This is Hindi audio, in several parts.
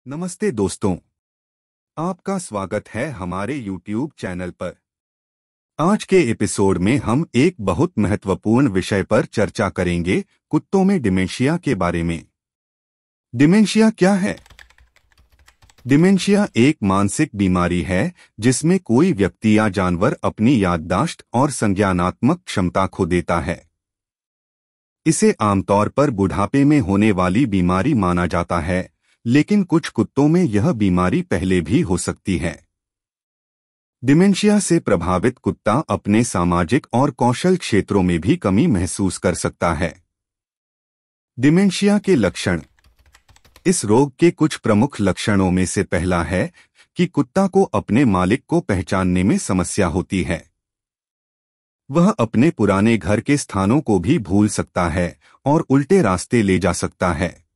नमस्ते दोस्तों, आपका स्वागत है हमारे YouTube चैनल पर। आज के एपिसोड में हम एक बहुत महत्वपूर्ण विषय पर चर्चा करेंगे, कुत्तों में डिमेंशिया के बारे में। डिमेंशिया क्या है? डिमेंशिया एक मानसिक बीमारी है जिसमें कोई व्यक्ति या जानवर अपनी याददाश्त और संज्ञानात्मक क्षमता खो देता है। इसे आमतौर पर बुढ़ापे में होने वाली बीमारी माना जाता है, लेकिन कुछ कुत्तों में यह बीमारी पहले भी हो सकती है। डिमेंशिया से प्रभावित कुत्ता अपने सामाजिक और कौशल क्षेत्रों में भी कमी महसूस कर सकता है। डिमेंशिया के लक्षण। इस रोग के कुछ प्रमुख लक्षणों में से पहला है कि कुत्ता को अपने मालिक को पहचानने में समस्या होती है। वह अपने पुराने घर के स्थानों को भी भूल सकता है और उल्टे रास्ते ले जा सकता है।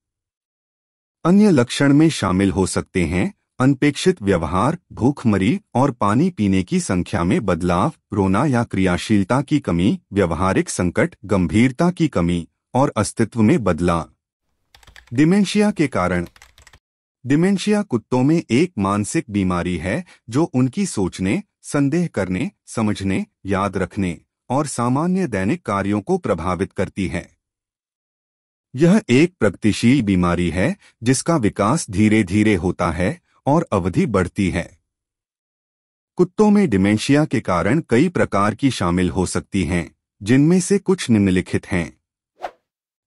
अन्य लक्षण में शामिल हो सकते हैं अनपेक्षित व्यवहार, भूखमरी और पानी पीने की संख्या में बदलाव, रोना या क्रियाशीलता की कमी, व्यवहारिक संकट, गंभीरता की कमी और अस्तित्व में बदलाव। डिमेंशिया के कारण। डिमेंशिया कुत्तों में एक मानसिक बीमारी है जो उनकी सोचने, संदेह करने, समझने, याद रखने और सामान्य दैनिक कार्यों को प्रभावित करती है। यह एक प्रगतिशील बीमारी है जिसका विकास धीरे धीरे होता है और अवधि बढ़ती है। कुत्तों में डिमेंशिया के कारण कई प्रकार की शामिल हो सकती हैं, जिनमें से कुछ निम्नलिखित हैं।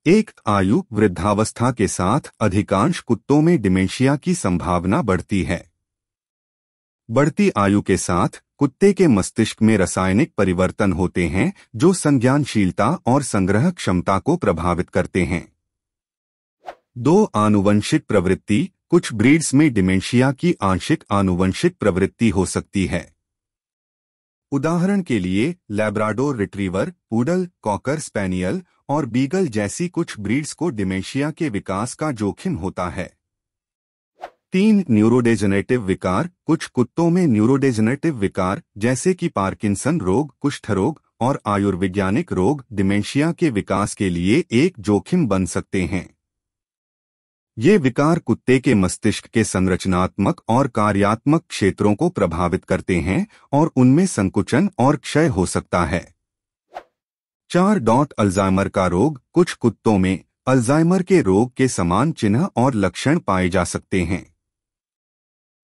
1. आयु। वृद्धावस्था के साथ अधिकांश कुत्तों में डिमेंशिया की संभावना बढ़ती है। बढ़ती आयु के साथ कुत्ते के मस्तिष्क में रासायनिक परिवर्तन होते हैं जो संज्ञानशीलता और संग्रह क्षमता को प्रभावित करते हैं। 2. आनुवंशिक प्रवृत्ति। कुछ ब्रीड्स में डिमेंशिया की आंशिक आनुवंशिक प्रवृत्ति हो सकती है। उदाहरण के लिए Labrador retriever, poodle, cocker spaniel और बीगल जैसी कुछ ब्रीड्स को डिमेंशिया के विकास का जोखिम होता है। 3. न्यूरोडेजेनरेटिव विकार। कुछ कुत्तों में न्यूरोडेजेनरेटिव विकार जैसे कि पार्किंसन रोग, कुष्ठ रोग और आयुर्वैज्ञानिक रोग डिमेंशिया के विकास के लिए एक जोखिम बन सकते हैं। ये विकार कुत्ते के मस्तिष्क के संरचनात्मक और कार्यात्मक क्षेत्रों को प्रभावित करते हैं और उनमें संकुचन और क्षय हो सकता है। 4. अल्जाइमर का रोग। कुछ कुत्तों में अल्जाइमर के रोग के समान चिन्ह और लक्षण पाए जा सकते हैं।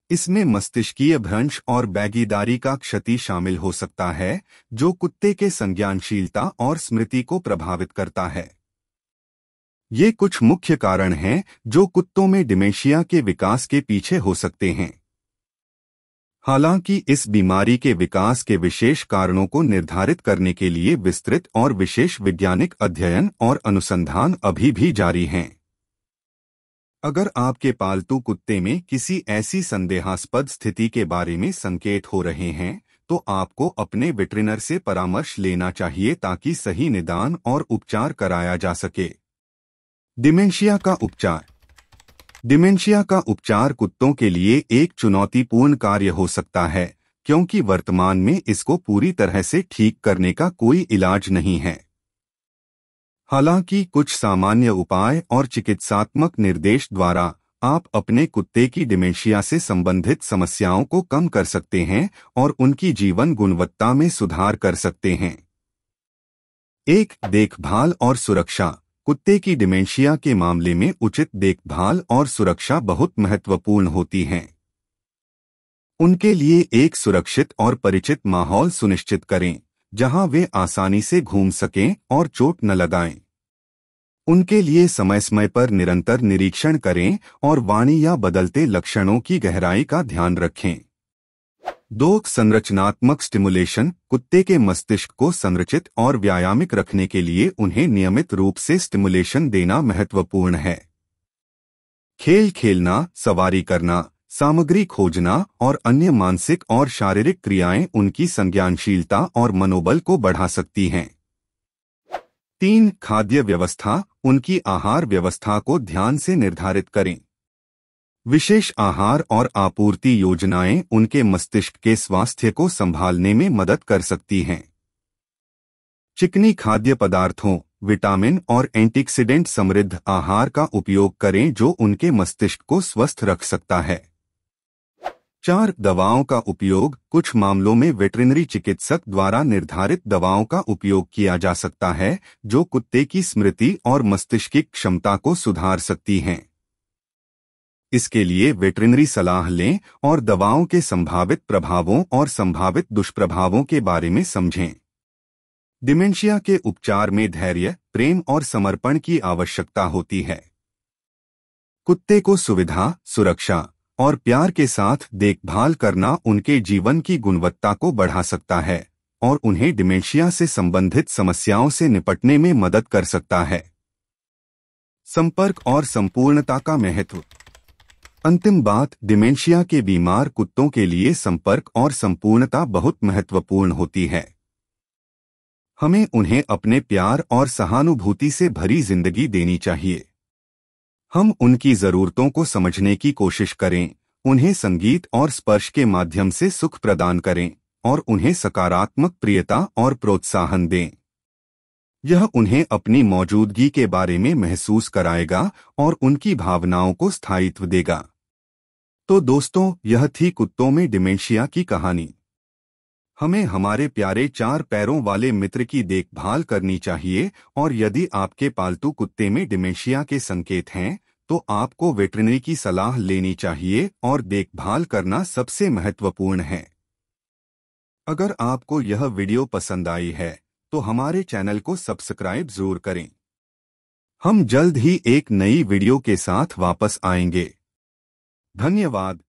इसमें मस्तिष्कीय भ्रंश और बैगीदारी का क्षति शामिल हो सकता है, जो कुत्ते के संज्ञानशीलता और स्मृति को प्रभावित करता है। ये कुछ मुख्य कारण हैं जो कुत्तों में डिमेंशिया के विकास के पीछे हो सकते हैं। हालांकि इस बीमारी के विकास के विशेष कारणों को निर्धारित करने के लिए विस्तृत और विशेष वैज्ञानिक अध्ययन और अनुसंधान अभी भी जारी हैं। अगर आपके पालतू कुत्ते में किसी ऐसी संदेहास्पद स्थिति के बारे में संकेत हो रहे हैं, तो आपको अपने वेटरिनर से परामर्श लेना चाहिए ताकि सही निदान और उपचार कराया जा सके। डिमेंशिया का उपचार। डिमेंशिया का उपचार कुत्तों के लिए एक चुनौतीपूर्ण कार्य हो सकता है, क्योंकि वर्तमान में इसको पूरी तरह से ठीक करने का कोई इलाज नहीं है। हालांकि कुछ सामान्य उपाय और चिकित्सात्मक निर्देश द्वारा आप अपने कुत्ते की डिमेंशिया से संबंधित समस्याओं को कम कर सकते हैं और उनकी जीवन गुणवत्ता में सुधार कर सकते हैं। 1. देखभाल और सुरक्षा। कुत्ते की डिमेंशिया के मामले में उचित देखभाल और सुरक्षा बहुत महत्वपूर्ण होती हैं। उनके लिए एक सुरक्षित और परिचित माहौल सुनिश्चित करें, जहां वे आसानी से घूम सकें और चोट न लगाएं। उनके लिए समय समय पर निरंतर निरीक्षण करें और वाणी या बदलते लक्षणों की गहराई का ध्यान रखें। 2. संरचनात्मक स्टिमुलेशन। कुत्ते के मस्तिष्क को संरचित और व्यायामिक रखने के लिए उन्हें नियमित रूप से स्टिमुलेशन देना महत्वपूर्ण है। खेल खेलना, सवारी करना, सामग्री खोजना और अन्य मानसिक और शारीरिक क्रियाएं उनकी संज्ञानशीलता और मनोबल को बढ़ा सकती हैं। 3. खाद्य व्यवस्था। उनकी आहार व्यवस्था को ध्यान से निर्धारित करें। विशेष आहार और आपूर्ति योजनाएं उनके मस्तिष्क के स्वास्थ्य को संभालने में मदद कर सकती हैं। चिकनी खाद्य पदार्थों, विटामिन और एंटीऑक्सीडेंट समृद्ध आहार का उपयोग करें जो उनके मस्तिष्क को स्वस्थ रख सकता है। 4. दवाओं का उपयोग। कुछ मामलों में वेटरिनरी चिकित्सक द्वारा निर्धारित दवाओं का उपयोग किया जा सकता है जो कुत्ते की स्मृति और मस्तिष्किक क्षमता को सुधार सकती हैं। इसके लिए वेटरिनरी सलाह लें और दवाओं के संभावित प्रभावों और संभावित दुष्प्रभावों के बारे में समझें। डिमेंशिया के उपचार में धैर्य, प्रेम और समर्पण की आवश्यकता होती है। कुत्ते को सुविधा, सुरक्षा और प्यार के साथ देखभाल करना उनके जीवन की गुणवत्ता को बढ़ा सकता है और उन्हें डिमेंशिया से संबंधित समस्याओं से निपटने में मदद कर सकता है। संपर्क और संपूर्णता का महत्व। अंतिम बात, डिमेंशिया के बीमार कुत्तों के लिए संपर्क और संपूर्णता बहुत महत्वपूर्ण होती है। हमें उन्हें अपने प्यार और सहानुभूति से भरी जिंदगी देनी चाहिए। हम उनकी जरूरतों को समझने की कोशिश करें, उन्हें संगीत और स्पर्श के माध्यम से सुख प्रदान करें और उन्हें सकारात्मक प्रियता और प्रोत्साहन दें। यह उन्हें अपनी मौजूदगी के बारे में महसूस कराएगा और उनकी भावनाओं को स्थायित्व देगा। तो दोस्तों, यह थी कुत्तों में डिमेंशिया की कहानी। हमें हमारे प्यारे 4 पैरों वाले मित्र की देखभाल करनी चाहिए और यदि आपके पालतू कुत्ते में डिमेंशिया के संकेत हैं तो आपको वेटरिनरी की सलाह लेनी चाहिए और देखभाल करना सबसे महत्वपूर्ण है। अगर आपको यह वीडियो पसंद आई है तो हमारे चैनल को सब्सक्राइब जरूर करें। हम जल्द ही एक नई वीडियो के साथ वापस आएंगे। धन्यवाद।